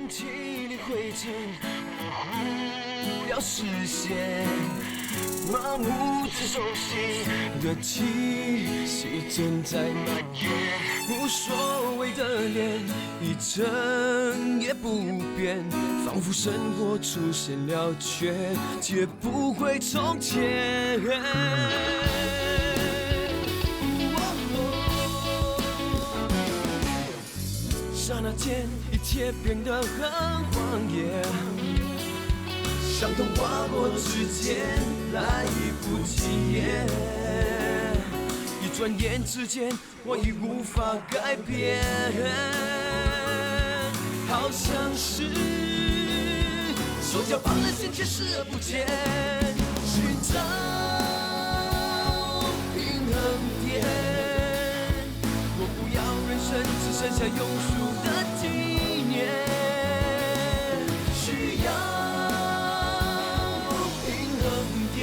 空气里灰尘模糊了视线，麻木着熟悉的气息正在蔓延。无所谓的脸，一成也不变，仿佛生活出现了缺，解不回从前。刹那间，一切变得很荒野，伤痛划过指尖，来不及耶。一转眼之间，我已无法改变，好像是手脚放任心却视而不见，寻找平衡点。我不要人生只剩下庸俗的纪念，需要平衡点。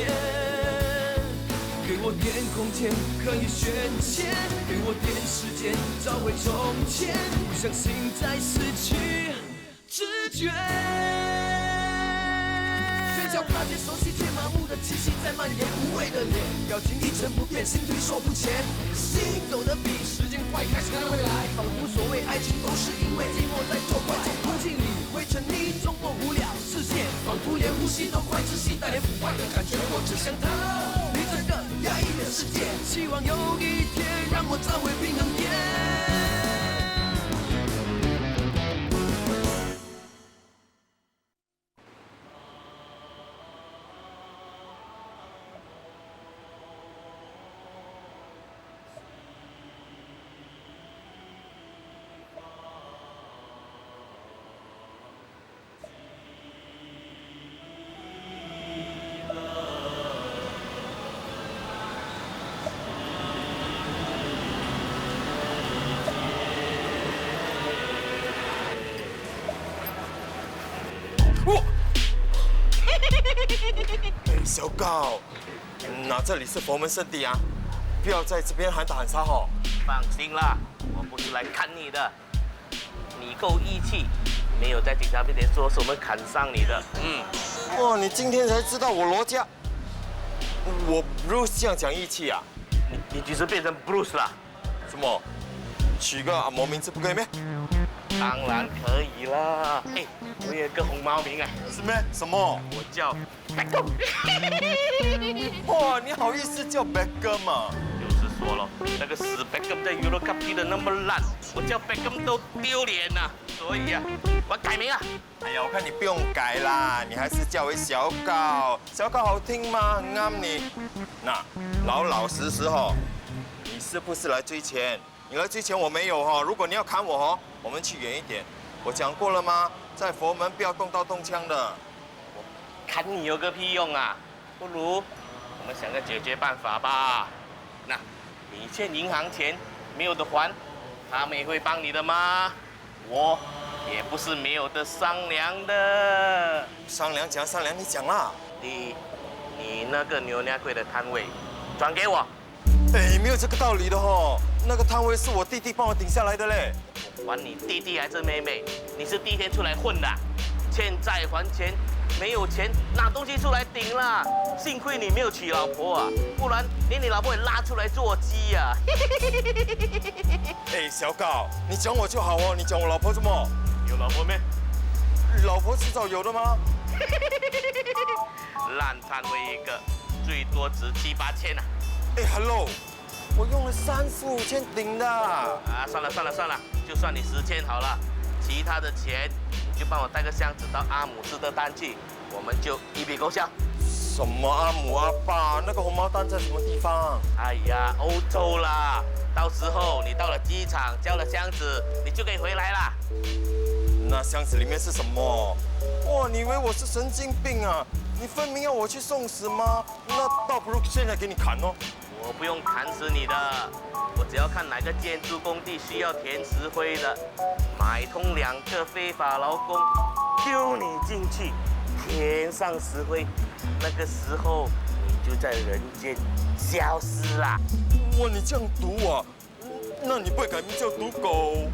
给我点空间可以选前，给我点时间找回从前，不相信再失去知觉。嘴角踏见熟悉却麻木的气息在蔓延，无谓的脸，表情一成不变，心推手不前，心走得比时间快，开始看未来，仿佛所谓爱情都是因为寂寞在作怪。空气里灰尘你终过不了视线，仿佛连呼吸都快窒息，带点腐坏的感觉，我只想逃离这个压抑的世界，希望有一天让我找回平衡点。小高，那这里是佛门圣地啊，不要在这边喊打喊杀哦。放心啦，我不是来看你的，你够义气，没有在警察面前说是我们砍伤你的。哇，你今天才知道我罗家，我 Bruce 这样讲义气啊？你几时变成 Bruce 了？什么？取个阿嬷名字不可以咩？当然可以啦。哎，我有个红毛名哎。是咩？什么？我叫 Beckham。哇，你好意思叫 Beckham 嘛？就是说了，那个死 Beckham 在 Euro Cup 踢得那么烂，我叫 Beckham 都丢脸呐。所以啊，我改名啊。哎呀，我看你不用改啦，你还是叫为小高，小高好听吗？很啱你。那老老实实哈，你是不是来追钱？你来追钱我没有哈，如果你要砍我哈，我们去远一点。我讲过了吗？在佛门不要动刀动枪的。砍你有个屁用啊！不如我们想个解决办法吧。那你欠银行钱没有得还，他们也会帮你的吗？我也不是没有得商量的。商量讲商量，你讲啦。你那个牛奶柜的摊位转给我。哎，没有这个道理的哈。那个摊位是我弟弟帮我顶下来的嘞。我管你弟弟还是妹妹，你是第一天出来混的，欠债还钱，没有钱拿东西出来顶啦。幸亏你没有娶老婆啊，不然连你老婆也拉出来做鸡啊。哎，小高，你讲我就好哦，你讲我老婆什么？有老婆没？老婆迟早有的吗？烂摊位一个，最多值7、8千啊。哎 ，Hello， 我用了3、4、5千顶的。啊，算了，就算你10千好了，其他的钱你就帮我带个箱子到阿姆斯特丹去，我们就一笔勾销。什么阿姆阿爸？那个红毛丹在什么地方？哎呀，欧洲啦，到时候你到了机场交了箱子，你就可以回来啦。那箱子里面是什么？哇，你以为我是神经病啊？你分明要我去送死吗？那倒不如现在给你砍哦。我不用砍死你的，我只要看哪个建筑工地需要填石灰的，买通2个非法劳工，丢你进去，填上石灰，那个时候你就在人间消失啦。哇，你这样毒啊？那你不会改名叫毒狗？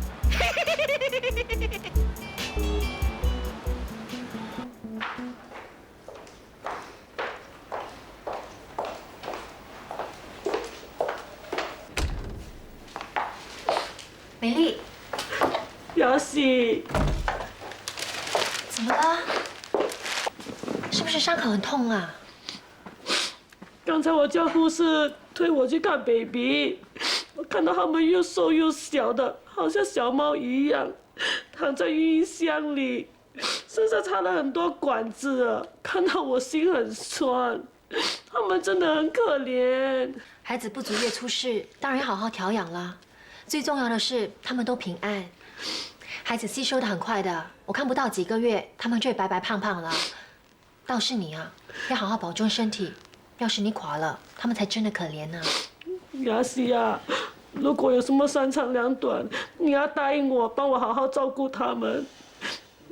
美丽，雅喜，怎么了？是不是伤口很痛啊？刚才我叫护士推我去看 baby， 我看到他们又瘦又小的，好像小猫一样，躺在孕婴箱里，身上插了很多管子啊，看到我心很酸。他们真的很可怜。孩子不足月出世，当然要好好调养啦。最重要的是，他们都平安。孩子吸收的很快的，我看不到几个月，他们就会白白胖胖了。倒是你啊，要好好保重身体。要是你垮了，他们才真的可怜呢。雅西啊，如果有什么三长两短，你要答应我，帮我好好照顾他们。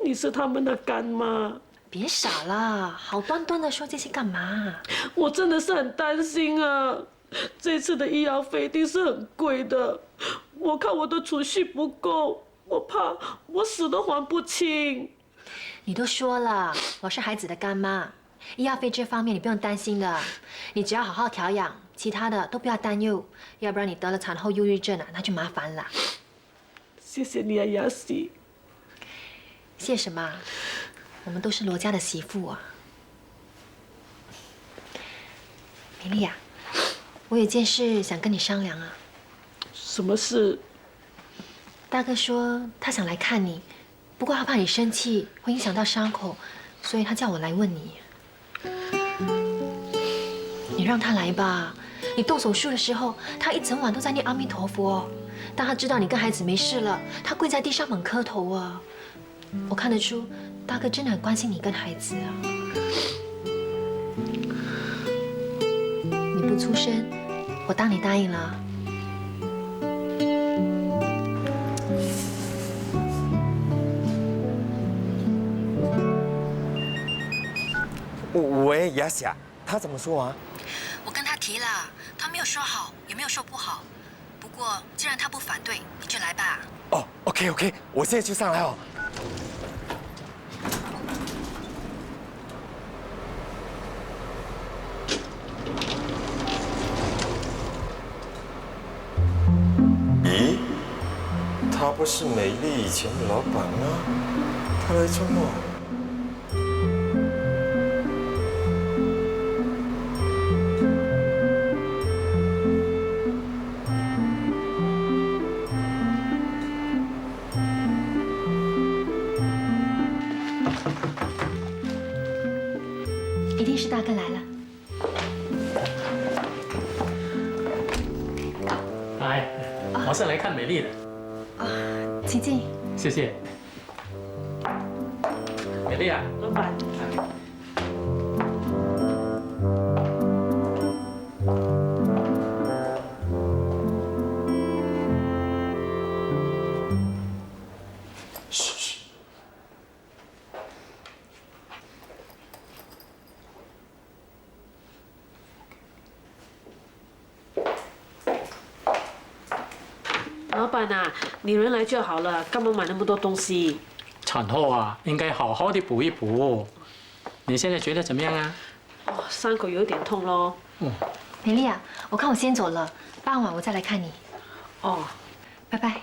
你是他们的干妈。别傻了，好端端的说这些干嘛？我真的是很担心啊，这次的医药费一定是很贵的。我看我的储蓄不够，我怕我死都还不清。你都说了，我是孩子的干妈，医药费这方面你不用担心的，你只要好好调养，其他的都不要担忧，要不然你得了产后忧郁症啊，那就麻烦了。谢谢你啊，雅西。谢什么？我们都是罗家的媳妇啊。美丽啊，我有件事想跟你商量啊。什么事？大哥说他想来看你，不过他怕你生气会影响到伤口，所以他叫我来问你。你让他来吧。你动手术的时候，他一整晚都在念阿弥陀佛。当他知道你跟孩子没事了，他跪在地上猛磕头啊。我看得出，大哥真的很关心你跟孩子啊。你不出声，我当你答应了。喂，雅霞，他怎么说啊？我跟他提了，他没有说好，也没有说不好。不过既然他不反对，你就来吧。哦 ，OK， 我现在就上来哦。咦，他不是美丽以前的老板吗？他来做梦。一定是大哥来了。哎，我是来看美丽的。请进。谢谢。美丽啊，老板，老板啊，你人来就好了，干嘛买那么多东西？产后啊，应该好好的补一补。你现在觉得怎么样啊？哦，伤口有点痛咯。美丽啊，我看我先走了，傍晚我再来看你。哦，拜拜。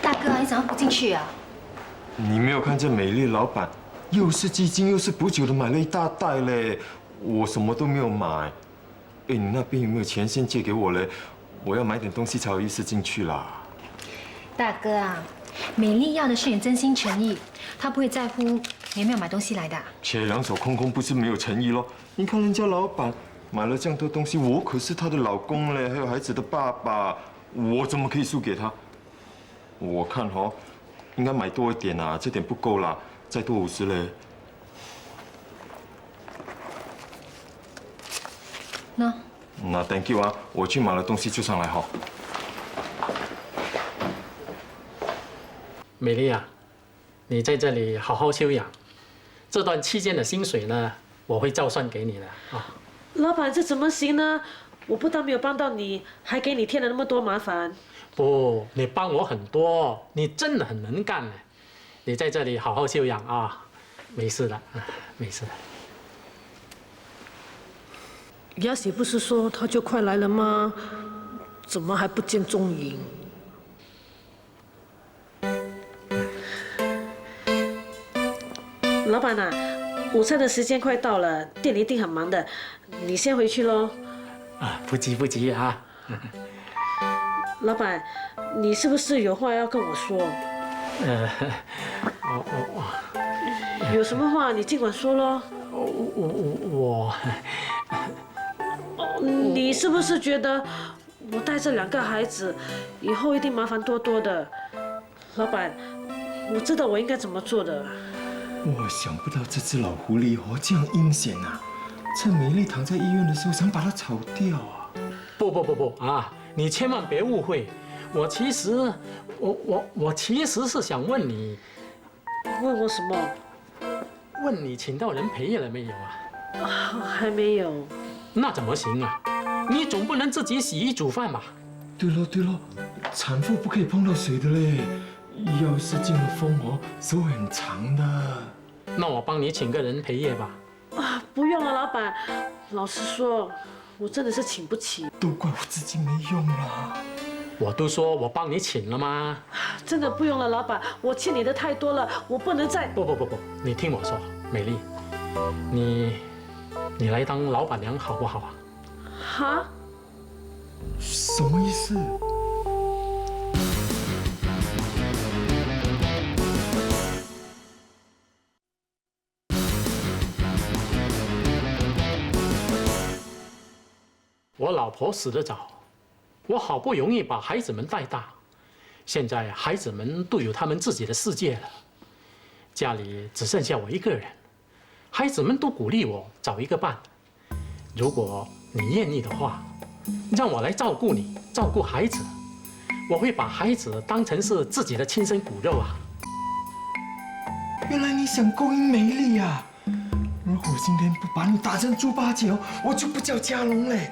大哥，你怎么不进去啊？你没有看见美丽老板，又是鸡精又是补酒的，买了一大袋嘞。我什么都没有买。哎，你那边有没有钱先借给我嘞？我要买点东西才有意思进去啦。大哥啊，美丽要的是你真心诚意，她不会在乎你有没有买东西来的。且两手空空不是没有诚意咯？你看人家老板买了这样多东西，我可是她的老公嘞，还有孩子的爸爸，我怎么可以输给她？我看哦，应该买多一点啊，这点不够啦，再多50嘞。那 thank you 啊，我去买了东西就上来哈。美丽啊，你在这里好好休养，这段期间的薪水呢，我会照算给你的啊。老板，这怎么行呢？我不但没有帮到你，还给你添了那么多麻烦。不，你帮我很多，你真的很能干呢。你在这里好好休养啊，没事的，没事的。雅喜不是说他就快来了吗？怎么还不见踪影？老板啊，午餐的时间快到了，店里一定很忙的，你先回去喽。啊，不急啊。老板，你是不是有话要跟我说？有什么话你尽管说喽。你是不是觉得我带这2个孩子以后一定麻烦多多的？老板，我知道我应该怎么做的。我想不到这只老狐狸这样阴险啊！趁美丽躺在医院的时候，想把它炒掉啊！不啊！你千万别误会，我其实是想问你，问我什么？问你请到人陪夜了没有啊？还没有。那怎么行啊？你总不能自己洗衣煮饭吧？对了，产妇不可以碰到水的嘞，要是进了风手会很长的。那我帮你请个人陪夜吧。不用了，老板。老实说，我真的是请不起。都怪我自己没用啦。我都说我帮你请了吗？真的不用了，老板，我欠你的太多了，我不能再……不，你听我说，美丽，你来当老板娘好不好啊？哈？什么意思？我老婆死得早，我好不容易把孩子们带大，现在孩子们都有他们自己的世界了，家里只剩下我一个人。孩子们都鼓励我找一个伴，如果你愿意的话，让我来照顾你，照顾孩子，我会把孩子当成是自己的亲生骨肉啊。原来你想勾引美丽呀！如果我今天不把你打成猪八戒，我就不叫嘉龙嘞。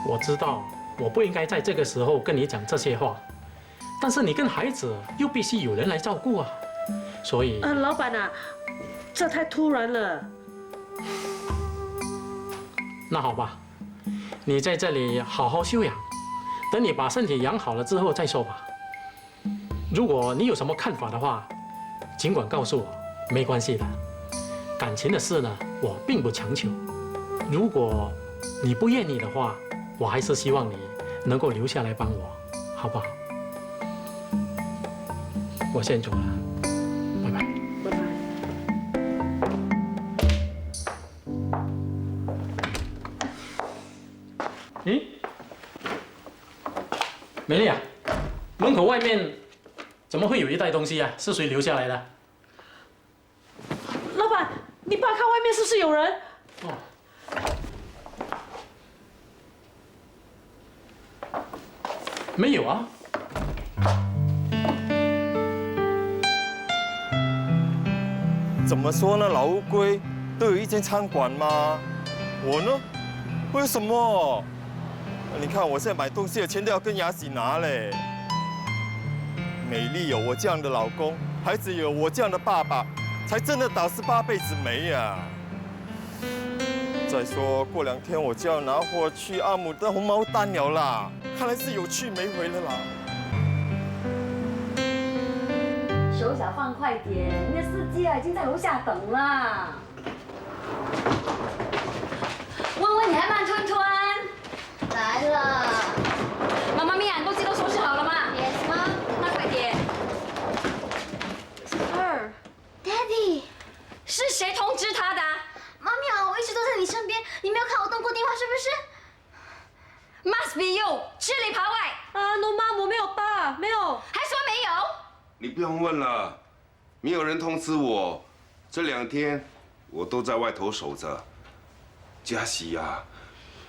我知道我不应该在这个时候跟你讲这些话，但是你跟孩子又必须有人来照顾啊，所以……老板啊，这太突然了。那好吧，你在这里好好休养，等你把身体养好了之后再说吧。如果你有什么看法的话，尽管告诉我，没关系的。感情的事呢，我并不强求。如果你不愿意的话，我还是希望你能够留下来帮我，好不好？我先走了，拜拜。拜拜。咦，美丽啊，门口外面怎么会有一袋东西啊？是谁留下来的？老板，你爸看外面是不是有人？哦。没有啊。怎么说呢？老乌龟都有一间餐馆吗？我呢？为什么？你看我现在买东西的钱都要跟雅喜拿嘞。美丽有我这样的老公，孩子有我这样的爸爸，才真的打18辈子霉呀。再说过2天我就要拿货去阿姆的红毛丹了啦，看来是有去没回了啦。手脚放快点，你的司机啊已经在楼下等了。温温，你还慢吞吞。来了。妈妈咪呀，东西都收拾好了吗 ？Yes 吗？那快点。Daddy， 是谁通知他的？妈咪啊，我一直都在你身边，你没有看我动过电话是不是 ？Must be you， 吃里扒外。No 妈，我没有爸，没有。还说没有？你不用问了，没有人通知我，这2天我都在外头守着。嘉熙呀，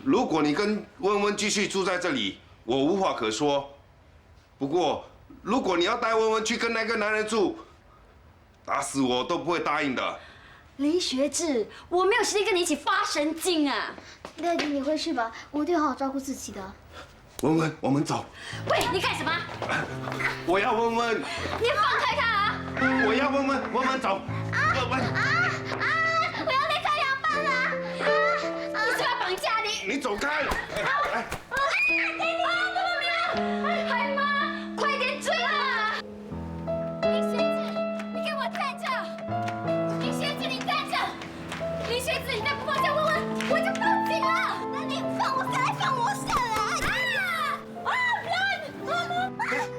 如果你跟温温继续住在这里，我无话可说。不过，如果你要带温温去跟那个男人住，打死我都不会答应的。林学志，我没有时间跟你一起发神经啊！Daddy，你回去吧，我一定好好照顾自己的。文文，我们走。喂，你干什么？我要文文。你放开他啊！我要文文，文文走。文文。我要离开杨爸了！你是要绑架你？你走开！来。海妈，快点追啊！林学子，你给我站着！林学子，你站着！林学子，你再不放下文文，我就报警了！那你放我下来，放我下来！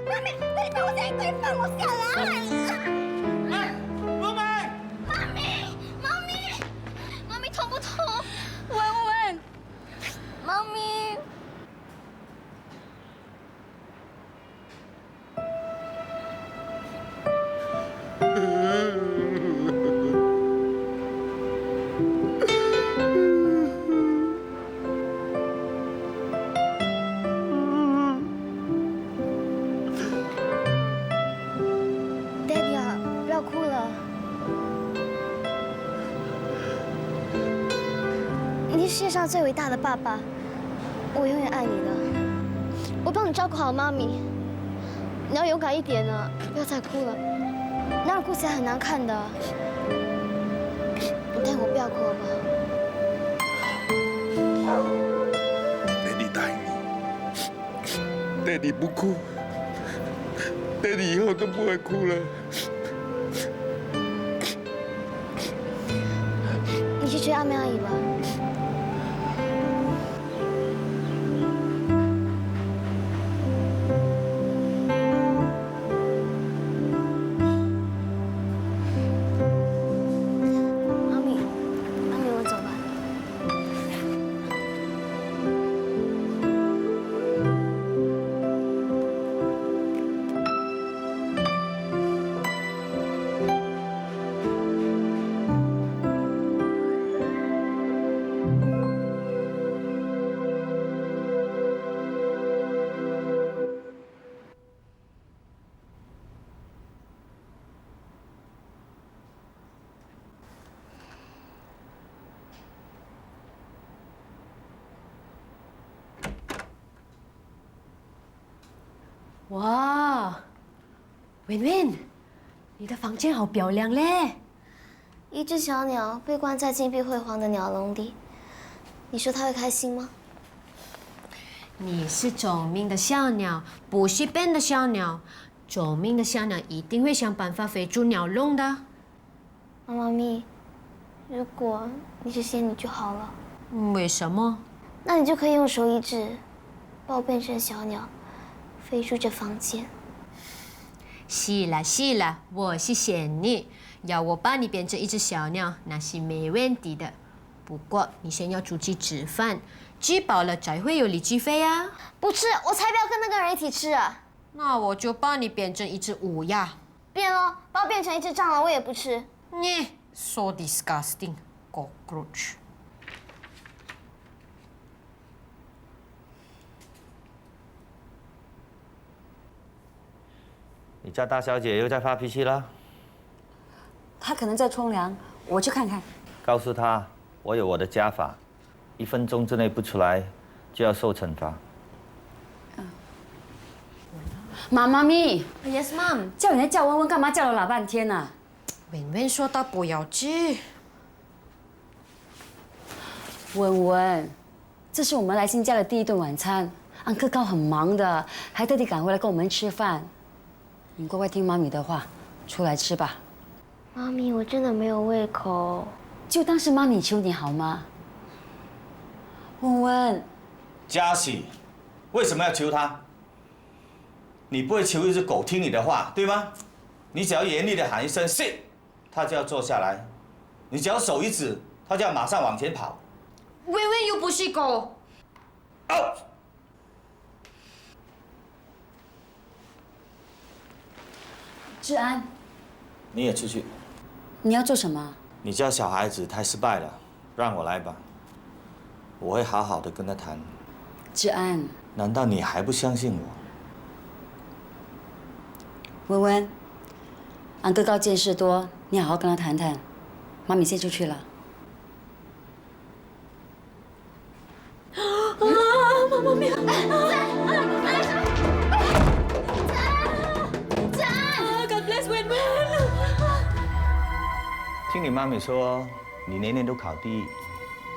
妈咪，你放我下来，快放我下来！文文，妈咪痛不痛？文文，妈咪。Daddy 啊，不要哭了。你是世界上最伟大的爸爸，我永远爱你的。我帮你照顾好妈咪，你要勇敢一点啊，不要再哭了，那样哭起来很难看的。你带我不要哭好不好Daddy 带你，Daddy 不哭，Daddy 以后都不会哭了。你去追阿妹阿姨吧。妈咪，我走吧。哇，文文，你的房间好漂亮嘞！一只小鸟被关在金碧辉煌的鸟笼里，你说它会开心吗？你是聪明的小鸟，不是笨的小鸟。聪明的小鸟一定会想办法飞出鸟笼的。妈咪，如果你是仙女就好了。为什么？那你就可以用手一指，把我变成小鸟，飞出这房间。是啦，我是仙女，要我把你变成一只小鸟，那是没问题的。不过你先要出去吃饭，吃饱了才会有力气飞啊。不吃，我才不要跟那个人一起吃啊！那我就把你变成一只乌鸦。变咯，把我变成一只蟑螂，我也不吃。你 so disgusting cockroach。你家大小姐又在发脾气了？她可能在冲凉，我去看看。告诉她，我有我的家法，1分钟之内不出来就要受惩罚。妈咪 Yes, mom。叫你来叫文文干嘛？叫了老半天呢。文文说她不要吃。文文，这是我们来新家的第一顿晚餐。安克高很忙的，还特地赶回来跟我们吃饭。你乖乖听妈咪的话，出来吃吧。妈咪，我真的没有胃口。就当是妈咪求你好吗？文文，嘉喜，为什么要求他？你不会求一只狗听你的话，对吗？你只要严厉的喊一声 sit， 它就要坐下来；你只要手一指，它就要马上往前跑。文文又不是狗。out。志安，你也出去。你要做什么？你教小孩子太失败了，让我来吧，我会好好的跟他谈。志安，难道你还不相信我？文文，安哥高见识多，你好好跟他谈谈。妈咪先出去了。妈咪，听你妈咪说你年年都考第一，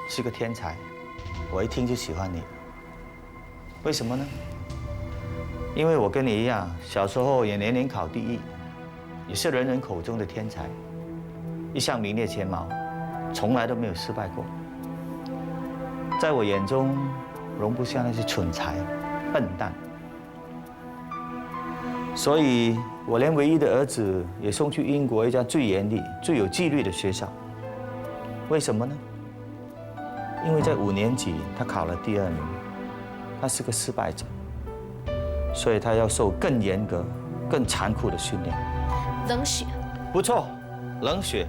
是个天才，我一听就喜欢你。为什么呢？因为我跟你一样，小时候也年年考第一，也是人人口中的天才，一向名列前茅，从来都没有失败过。在我眼中，容不下那些蠢材、笨蛋。所以，我连唯一的儿子也送去英国一家最严厉、最有纪律的学校。为什么呢？因为在5年级他考了第2名，他是个失败者，所以他要受更严格、更残酷的训练。冷血。不错，冷血。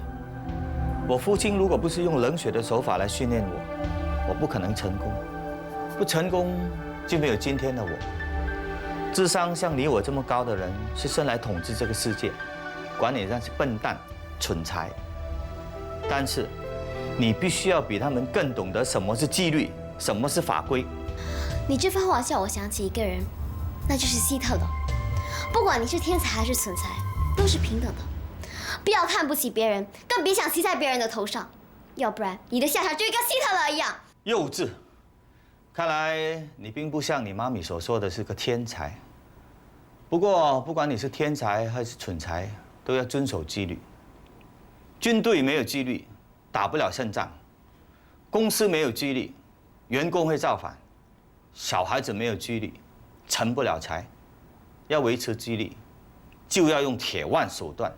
我父亲如果不是用冷血的手法来训练我，我不可能成功。不成功就没有今天的我。智商像你我这么高的人，是生来统治这个世界，管你那些笨蛋、蠢材。但是，你必须要比他们更懂得什么是纪律，什么是法规。你这番话叫我想起一个人，那就是希特勒。不管你是天才还是蠢材，都是平等的。不要看不起别人，更别想骑在别人的头上，要不然你的下场就会跟希特勒一样。幼稚。看来你并不像你妈咪所说的是个天才。不过，不管你是天才还是蠢材，都要遵守纪律。军队没有纪律，打不了胜仗；公司没有纪律，员工会造反；小孩子没有纪律，成不了才。要维持纪律，就要用铁腕手段。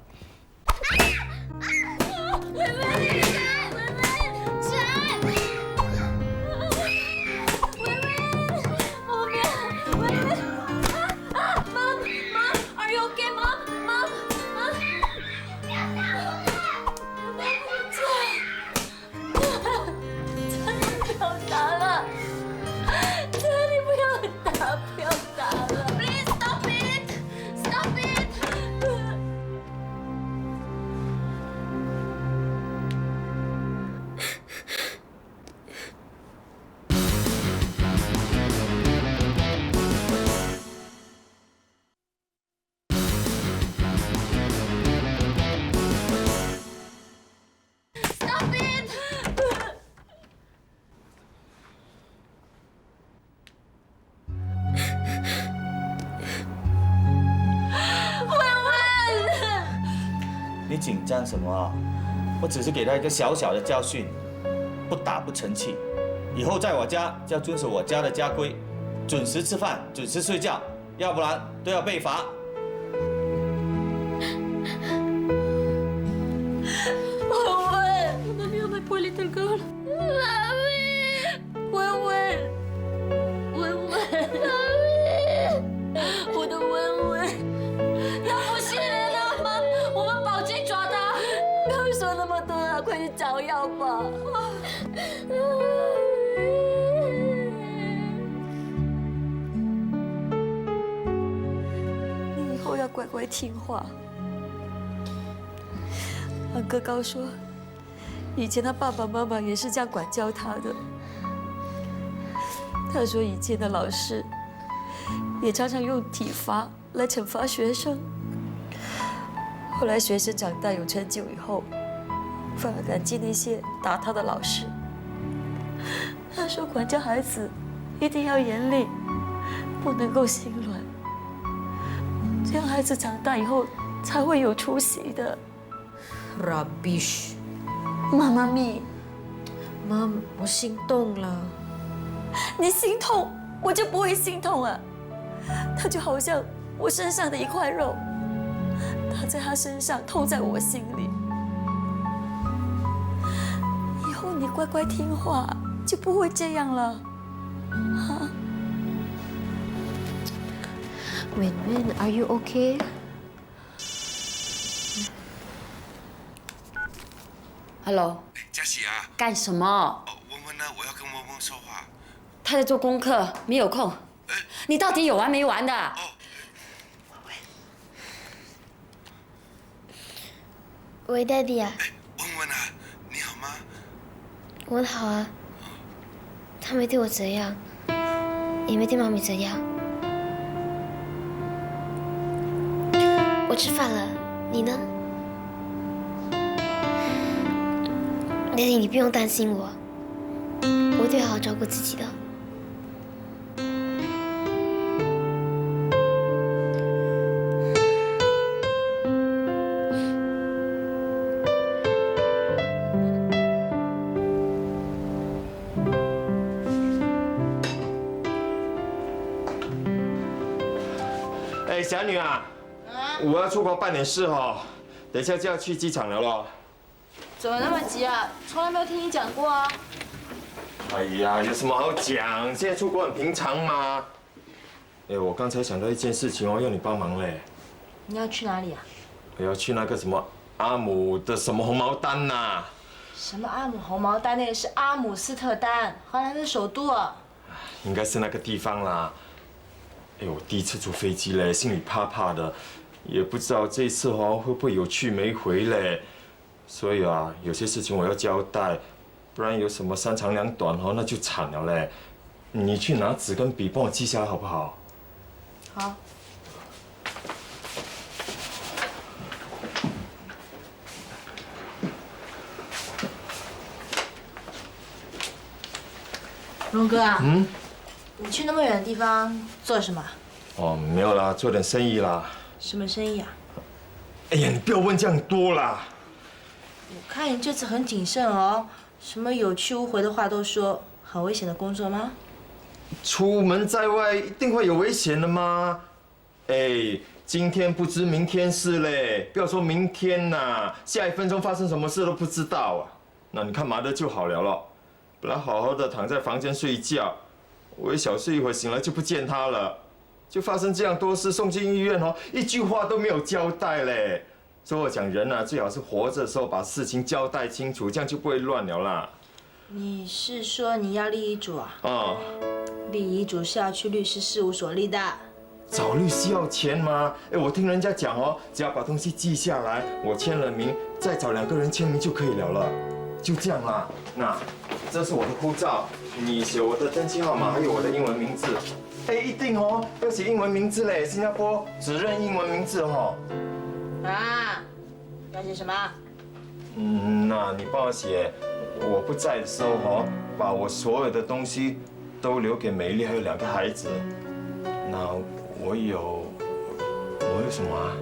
你紧张什么啊？我只是给他一个小小的教训，不打不成器。以后在我家就要遵守我家的家规，准时吃饭，准时睡觉，要不然都要被罚。找药吧。你以后要乖乖听话。安哥高说，以前他爸爸妈妈也是这样管教他的。他说以前的老师也常常用体罚来惩罚学生。后来学生长大有成就以后，反而感激那些打他的老师。他说管教孩子一定要严厉，不能够心软，这样孩子长大以后才会有出息的。Rubbish！ 妈妈咪，妈，我心动了。你心痛，我就不会心痛啊。他就好像我身上的一块肉，打在他身上，痛在我心里。以后你乖乖听话，就不会这样了，啊 Wen, are you okay? Hello， 嘉喜啊，干什么？哦，文文呢？我要跟文文说话。他在做功课，没有空。你到底有完没完的？喂，Daddy 啊。文文啊，你好吗？我很好啊。他没对我怎样，也没对妈咪怎样。我吃饭了，你呢？爹地，你不用担心我，我一定会好好照顾自己的。哎，小女啊，我要出国办点事哦，等一下就要去机场了咯。怎么那么急啊？从来没有听你讲过啊！哎呀，有什么好讲？现在出国很平常嘛。哎，我刚才想到一件事情哦，要你帮忙嘞。你要去哪里啊？我要去那个什么阿姆的什么红毛丹呐。什么阿姆红毛丹？那个是阿姆斯特丹，荷兰的首都啊。应该是那个地方啦。哎，我第一次坐飞机嘞，心里怕怕的，也不知道这一次哦会不会有去没回嘞。所以啊，有些事情我要交代，不然有什么三长两短哦，那就惨了嘞。你去拿纸跟笔帮我记下来好不好？好。龙哥啊，你去那么远的地方做什么？哦，没有啦，做点生意啦。什么生意啊？哎呀，你不要问这样多啦。我看你这次很谨慎哦，什么有去无回的话都说，很危险的工作吗？出门在外一定会有危险的吗？哎，今天不知明天事嘞，不要说明天呐，下一分钟发生什么事都不知道啊。那你看马德就好了咯，本来好好的躺在房间睡觉，我一小睡一会醒来就不见他了，就发生这样多事，送进医院哦，一句话都没有交代嘞。所以我讲人啊，最好是活着的时候把事情交代清楚，这样就不会乱了啦。你是说你要立遗嘱啊？哦。立遗嘱是要去律师事务所立的。找律师要钱吗？哎，我听人家讲哦，只要把东西记下来，我签了名，再找2个人签名就可以了。就这样啦。那这是我的护照，你写我的登记号码，还有我的英文名字。哎，一定哦，要写英文名字嘞，新加坡只认英文名字哦。啊，要写什么？那你帮我写，我不在的时候哦，把我所有的东西都留给美丽还有2个孩子。那我有什么啊？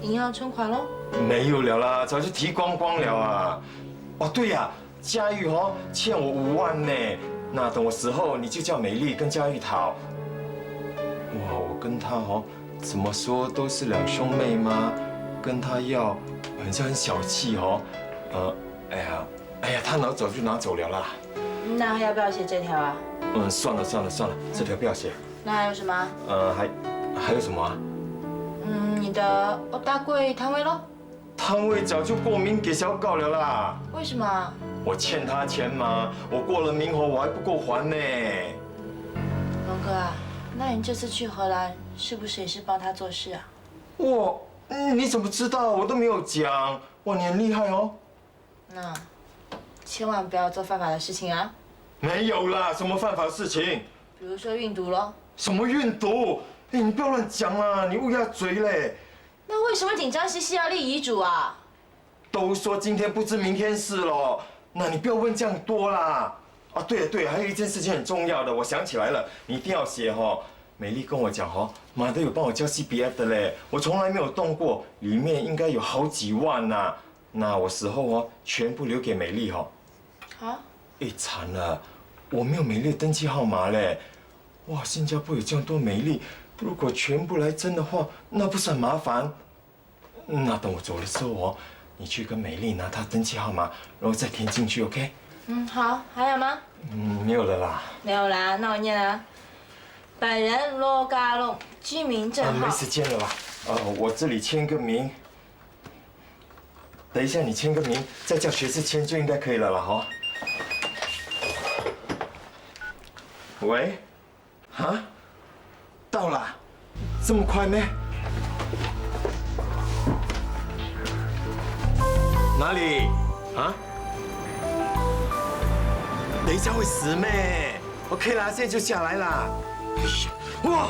银行存款喽？没有了啦，早就提光光了啊。哦，对呀，佳玉哦欠我5万呢。那等我死后，你就叫美丽跟佳玉讨。哇，我跟她哦，怎么说都是2兄妹嘛，跟她要，好像很小气哦。哎呀，她拿走就拿走了啦。那要不要写这条啊？算了，这条不要写。那还有什么？还有什么啊？你的大柜摊位喽？摊位早就过名给小搞了啦。为什么？我欠他钱嘛，我过了名后我还不够还呢。龙哥啊，那你这次去荷兰是不是也是帮他做事啊？哇，你怎么知道？我都没有讲。哇，你很厉害哦。那千万不要做犯法的事情啊。没有啦，什么犯法的事情？比如说运毒咯。什么运毒？哎，你不要乱讲啦，你乌鸦嘴嘞。那为什么紧张兮兮要立遗嘱啊？都说今天不知明天事咯，那你不要问这样多啦。啊，对了，还有一件事情很重要的，我想起来了，你一定要写哦。美丽跟我讲哦，马德有帮我交 CPF 的嘞，我从来没有动过，里面应该有好几万呐。那我死后哦，全部留给美丽哦。好。哎，惨了，我没有美丽的登记号码嘞。哇，新加坡有这样多美丽，如果全部来争的话，那不是很麻烦？那等我走的时候哦，你去跟美丽拿她登记号码，然后再填进去 ，OK？ 好，还有吗？没有了啦。没有啦，那我念了。本人罗家龙，居民证号。没时间了吧？我这里签个名。等一下你签个名，再叫学士签就应该可以了啦，哈。喂？啊？到了？这么快咩？哪里？啊？等一下会死咩 ？OK 啦，现在就下来啦。哇！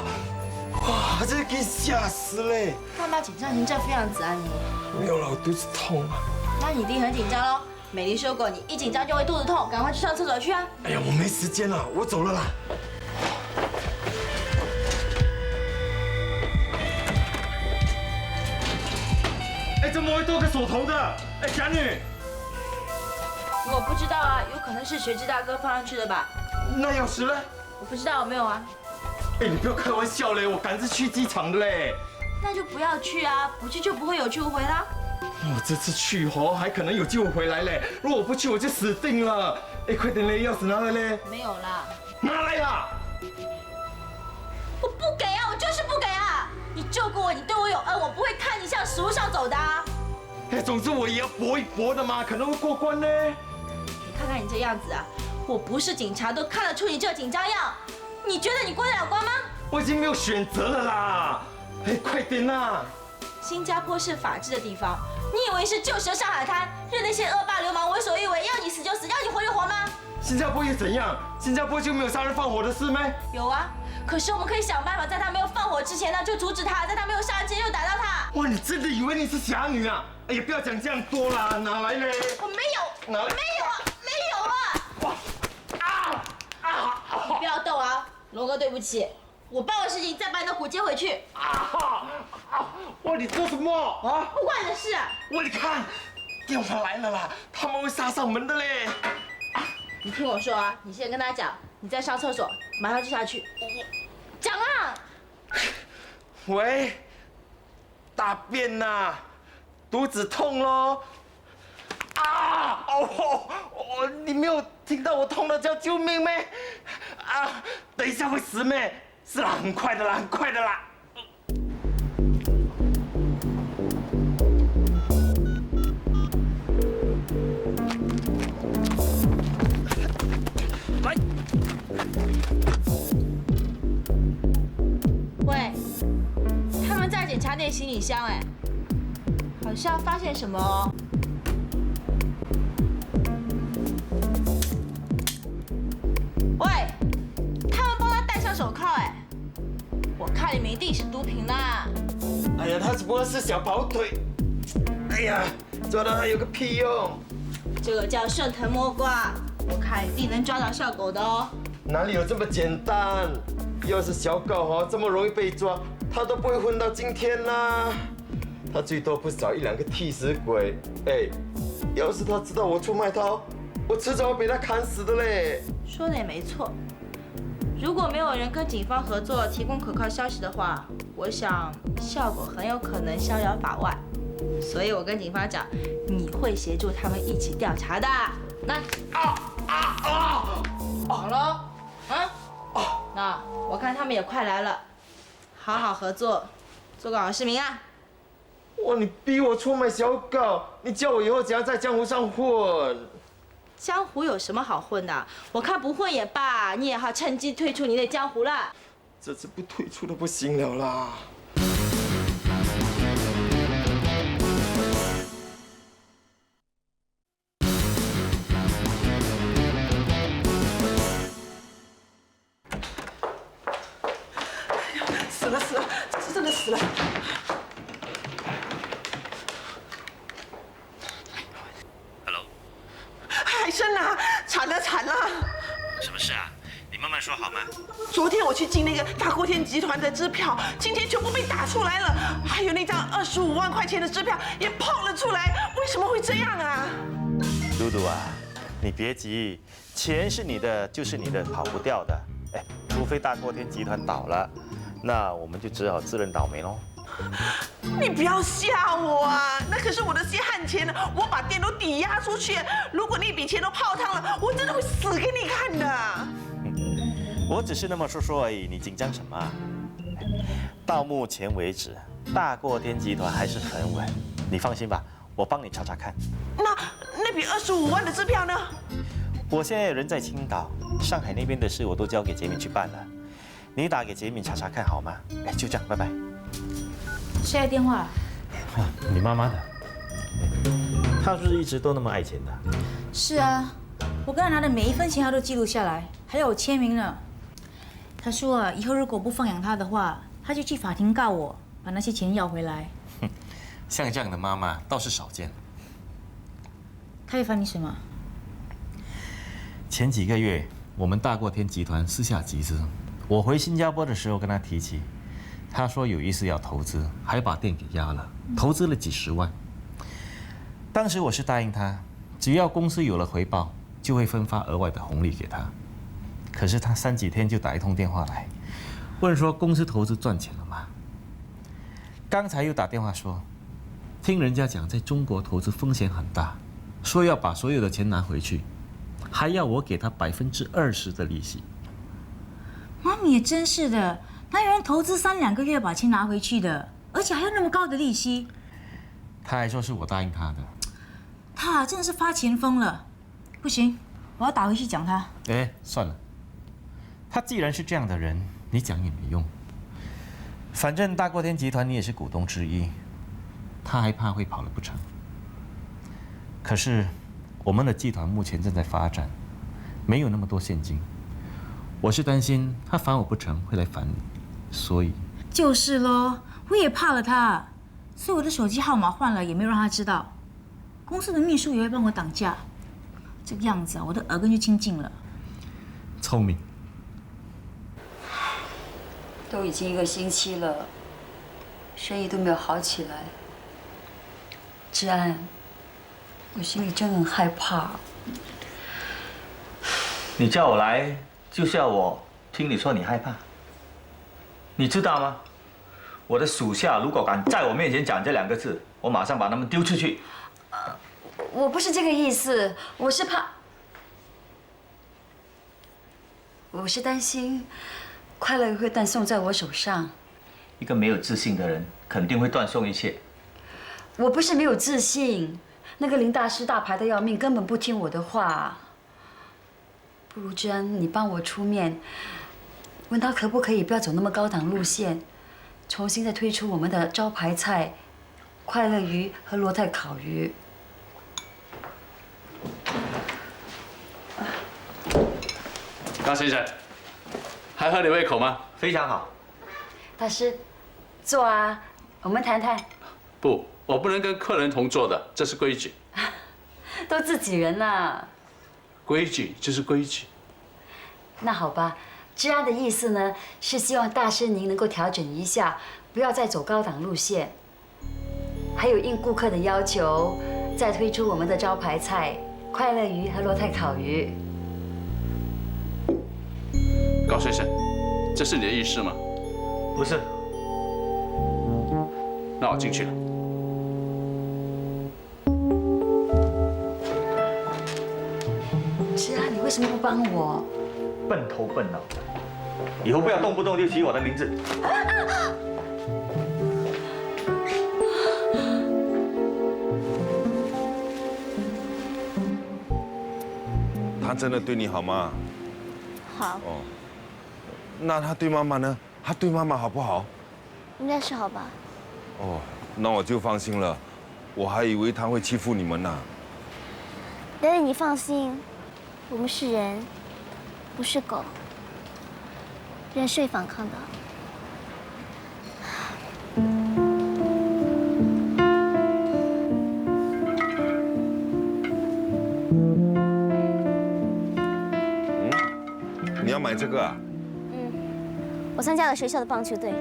这个给吓死嘞！干嘛紧张成这副样子啊你？没有了，我肚子痛啊。那你一定很紧张喽。美丽说过，你一紧张就会肚子痛，赶快去上厕所去啊！哎呀，我没时间了，我走了啦。哎，怎么会多个手头的？哎，侠女。我不知道啊，有可能是学志大哥放上去的吧？那钥匙呢？我不知道，没有啊。哎，你不要开玩笑嘞，我赶着去机场的嘞。那就不要去啊，不去就不会有救回啦。我这次去还可能有救回来嘞，如果我不去我就死定了。哎，快点嘞，钥匙拿来嘞。没有啦。拿来啦！我不给啊，我就是不给啊！你救过我，你对我有恩，我不会看你像食物上走的啊。哎，总之我也要搏一搏的嘛，可能会过关呢。你看看你这样子啊，我不是警察都看得出你这紧张样，你觉得你过得了关吗？我已经没有选择了啦！哎，快点啦！新加坡是法治的地方，你以为是旧时的上海滩，任那些恶霸流氓为所欲为，要你死就死，要你活就活吗？新加坡又怎样？新加坡就没有杀人放火的事吗？有啊，可是我们可以想办法，在他没有放火之前呢，就阻止他，在他没有杀人之前就打到他。哇，你真的以为你是侠女啊？哎呀，不要讲这样多啦，哪来嘞？我没有，哪来？没有啊，没有啊！哇！你不要动啊，龙哥，对不起，我办完事情再把你的虎接回去。哇，你做什么啊？不关你的事啊！哇，你看，电话来了啦，他们会杀上门的嘞。你听我说啊，你先跟他讲，你在上厕所，马上就下去。讲啊！喂，大便呐，肚子痛咯。你没有听到我痛的叫救命咩？啊，等一下会死咩？是啦，很快的啦，很快的啦。来，喂，他们在检查那行李箱，哎，好像发现什么哦。喂，他们帮他戴上手铐，哎，我看你们一定是毒品啦。哎呀，他只不过是小跑腿。哎呀，抓到他有个屁用！这个叫顺藤摸瓜，我看一定能抓到效果的哦。哪里有这么简单？要是小狗这么容易被抓，他都不会混到今天啦。他最多不少1、2个替死鬼。哎，要是他知道我出卖他，我迟早会被他砍死的嘞。说的也没错，如果没有人跟警方合作提供可靠消息的话，我想效果很有可能逍遥法外。所以我跟警方讲，你会协助他们一起调查的。来，好了，那我看他们也快来了，好好合作，做个好市民啊！哇，你逼我出卖小狗，你叫我以后怎样在江湖上混？江湖有什么好混的？我看不混也罢，你也好趁机退出你的江湖了。这次不退出都不行了啦！死了，真的死了！海参啊，惨了！什么事啊？你慢慢说好吗？昨天我去进那个大锅天集团的支票，今天全部被打出来了，还有那张25万块钱的支票也跑了出来，为什么会这样啊？嘟嘟啊，你别急，钱是你的就是你的，跑不掉的。哎，除非大锅天集团倒了，那我们就只好自认倒霉喽。你不要吓我啊！那可是我的血汗钱呢，我把店都抵押出去，如果那笔钱都泡汤了，我真的会死给你看的。我只是那么说而已，你紧张什么啊？到目前为止，大锅天集团还是很稳，你放心吧，我帮你查查看。那笔25万的支票呢？我现在人在青岛，上海那边的事我都交给杰敏去办了，你打给杰敏查查看好吗？哎，就这样，拜拜。谁来电话？你妈妈的。她是不是一直都那么爱钱的？是啊，我跟他拿的每一分钱他都记录下来，还要我签名呢。他说啊，以后如果不放养他的话，他就去法庭告我，把那些钱要回来。像这样的妈妈倒是少见。他会烦你什么？前几个月，我们大过天集团私下集资，我回新加坡的时候跟他提起，他说有意思要投资，还把店给压了，投资了几10万。当时我是答应他，只要公司有了回报，就会分发额外的红利给他。可是他3几天就打一通电话来，问说公司投资赚钱了吗？刚才又打电话说，听人家讲在中国投资风险很大，说要把所有的钱拿回去，还要我给他20%的利息。妈咪也真是的，哪有人投资3、2个月把钱拿回去的，而且还有那么高的利息？他还说是我答应他的。他真的是发钱疯了，不行，我要打回去讲他。哎，算了，他既然是这样的人，你讲也没用。反正大过天集团你也是股东之一，他还怕会跑了不成？可是我们的集团目前正在发展，没有那么多现金，我是担心他烦我不成会来烦你，所以就是咯，我也怕了他，所以我的手机号码换了，也没有让他知道。公司的秘书也会帮我挡架，这个样子啊，我的耳根就清净了。聪明。都已经1个星期了，生意都没有好起来。志安，我心里真的很害怕。你叫我来，就是要我听你说你害怕。你知道吗？我的属下如果敢在我面前讲这2个字，我马上把他们丢出去。我不是这个意思，我是怕，我是担心快乐会断送在我手上。一个没有自信的人，肯定会断送一切。我不是没有自信，那个林大师大牌的要命，根本不听我的话。不如志安，你帮我出面，问他可不可以不要走那么高档路线，重新再推出我们的招牌菜——快乐鱼和罗泰烤鱼。高先生，还合你胃口吗？非常好。大师，坐啊，我们谈谈。不，我不能跟客人同桌的，这是规矩。都自己人啦。规矩就是规矩。那好吧，志安的意思呢，是希望大师您能够调整一下，不要再走高档路线，还有应顾客的要求，再推出我们的招牌菜——快乐鱼和罗泰烤鱼。高先生，这是你的意思吗？不是。那我进去了。志安，你为什么不帮我？笨头笨脑的，以后不要动不动就提我的名字。他真的对你好吗？好。哦，那他对妈妈呢？他对妈妈好不好？应该是好吧。哦，那我就放心了。我还以为他会欺负你们呢。爹爹，你放心，我们是人，不是狗，人是会反抗的。你要买这个啊？我参加了学校的棒球队。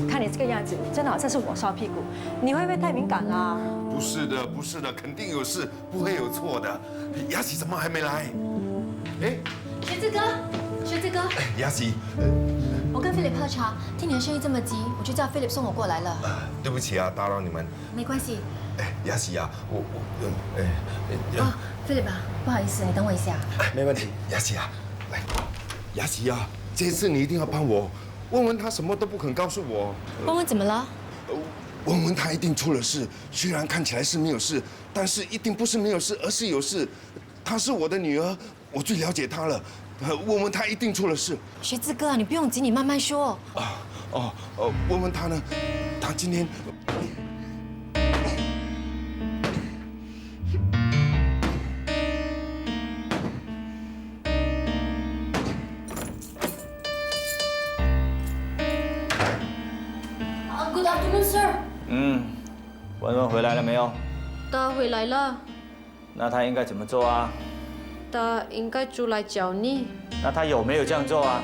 看你这个样子，真的好像是火烧屁股。你会不会太敏感啦？不是的，不是的，肯定有事，不会有错的。雅琪怎么还没来？哎，学志哥，学志哥，雅琪，我跟 Philip 喝茶，听你的生意这么急，我就叫 Philip 送我过来了。对不起啊，打扰你们。没关系。哎，雅琪啊，Philip 啊，不好意思，你等我一下。没问题，雅琪啊，来，雅琪啊，这次你一定要帮我。文文他什么都不肯告诉我。文文怎么了？文文他一定出了事，虽然看起来是没有事，但是一定不是没有事，而是有事。她是我的女儿，我最了解她了。文文他一定出了事。学志哥，你不用急，你慢慢说。文文他呢？他今天。文文回来了没有？他回来了，那他应该怎么做啊？他应该出来找你。那他有没有这样做啊？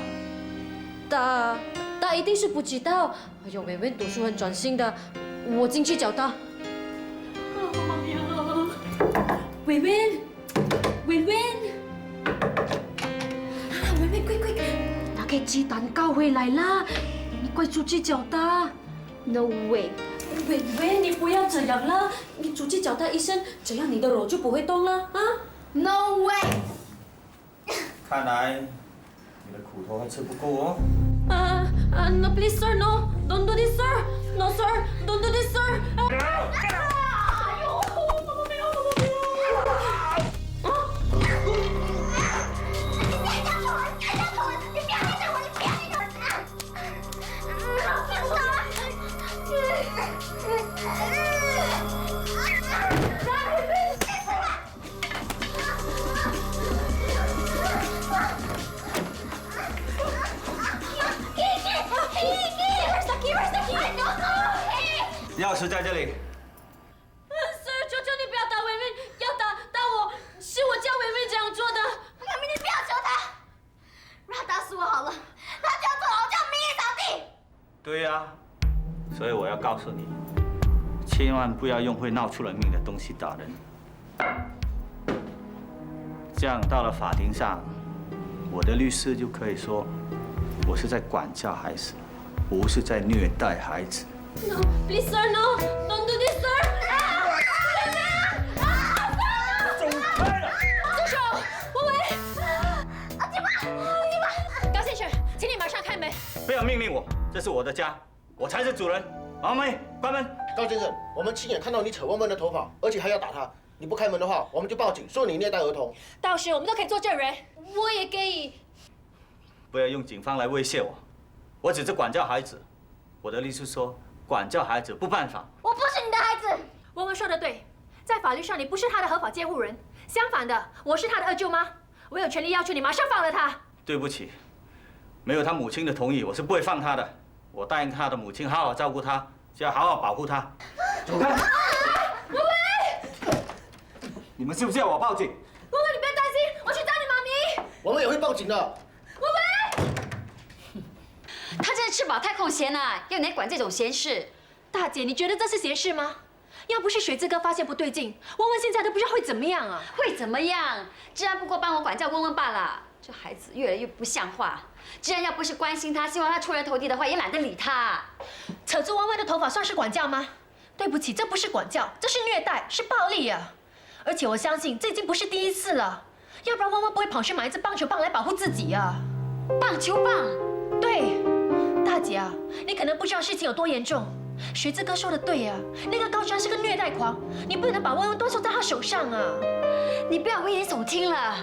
他一定是不知道。哎呦，伟文读书很专心的，我进去找他。伟文，伟文，伟文，快！拿个鸡蛋糕回来啦！你快出去找他。No way！ 伟文，你不要这样了，你出去找他一声，这样你的肉就不会动了啊 ！No way！ 看来你的苦头还吃不够哦。No please sir, no, don't do this sir, no sir, don't do this sir. 钥匙在这里。Sir， 求求你不要打伟文，要打我，是我叫伟文这样做的。妈咪，你不要求他，让他打死我好了。他这样做，我叫明义扫地。对呀，所以我要告诉你，千万不要用会闹出人命的东西打人。这样到了法庭上，我的律师就可以说，我是在管教孩子，不是在虐待孩子。No, please sir, no, don't do this sir. 走开了！住手！文文！警官！高先生，请你马上开门。不要命令我，这是我的家，我才是主人。王梅，关门！高先生，我们亲眼看到你扯温温的头发，而且还要打他。你不开门的话，我们就报警，说你虐待儿童。到时我们都可以做证人，我也可以。不要用警方来威胁我，我只是管教孩子。我的律师说，管教孩子不犯法。我不是你的孩子。文文说的对，在法律上你不是他的合法监护人，相反的，我是他的二舅妈，我有权利要求你马上放了他。对不起，没有他母亲的同意，我是不会放他的。我答应他的母亲好好照顾他，就要好好保护他。走开！文文，你们是不是要我报警？文文，你不要担心，我去找你妈咪。我们也会报警的。文文，他真的吃饱太空闲了，要你来管这种闲事。大姐，你觉得这是闲事吗？要不是水志哥发现不对劲，温温现在都不知道会怎么样啊！会怎么样？治安不过帮我管教温温罢了。这孩子越来越不像话。治安要不是关心他，希望他出人头地的话，也懒得理他。扯住温温的头发算是管教吗？对不起，这不是管教，这是虐待，是暴力啊！而且我相信这已经不是第一次了，要不然温温不会跑去买一支棒球棒来保护自己啊！棒球棒？对，大姐啊，你可能不知道事情有多严重。水志哥说的对啊，那个高山是个虐待狂，你不能把温温多收在他手上啊！你不要危言耸听了，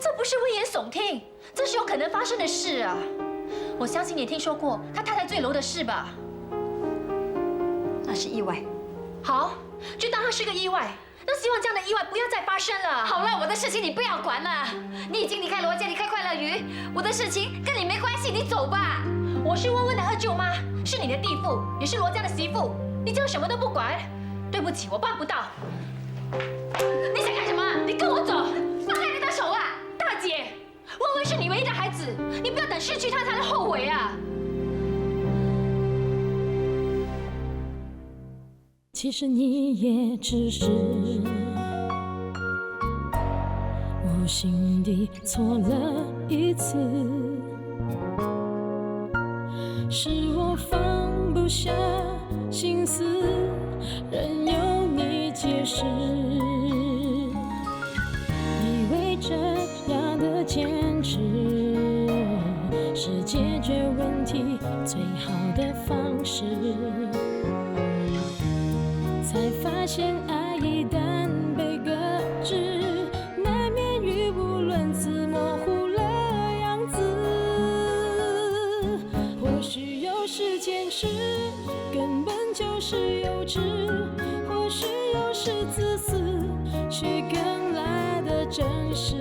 这不是危言耸听，这是有可能发生的事啊！我相信你听说过他太太坠楼的事吧？那是意外。好，就当它是个意外。那希望这样的意外不要再发生了。好了，我的事情你不要管了。你已经离开罗家，离开快乐鱼，我的事情跟你没关系，你走吧。我是温温的二舅妈，是你的弟妇，也是罗家的媳妇。你这样什么都不管，对不起，我办不到。你想干什么？你跟我走，放开你的手啊！大姐，温温是你唯一的孩子，你不要等失去他才能后悔啊！其实你也只是无心地错了一次，是我放不下心思，任由你解释，以为这样的坚持是解决问题最好的方式，才发现爱一旦被搁置，难免语无伦次，模糊了样子。或许有时坚持根本就是幼稚，或许有时自私却更来的真实。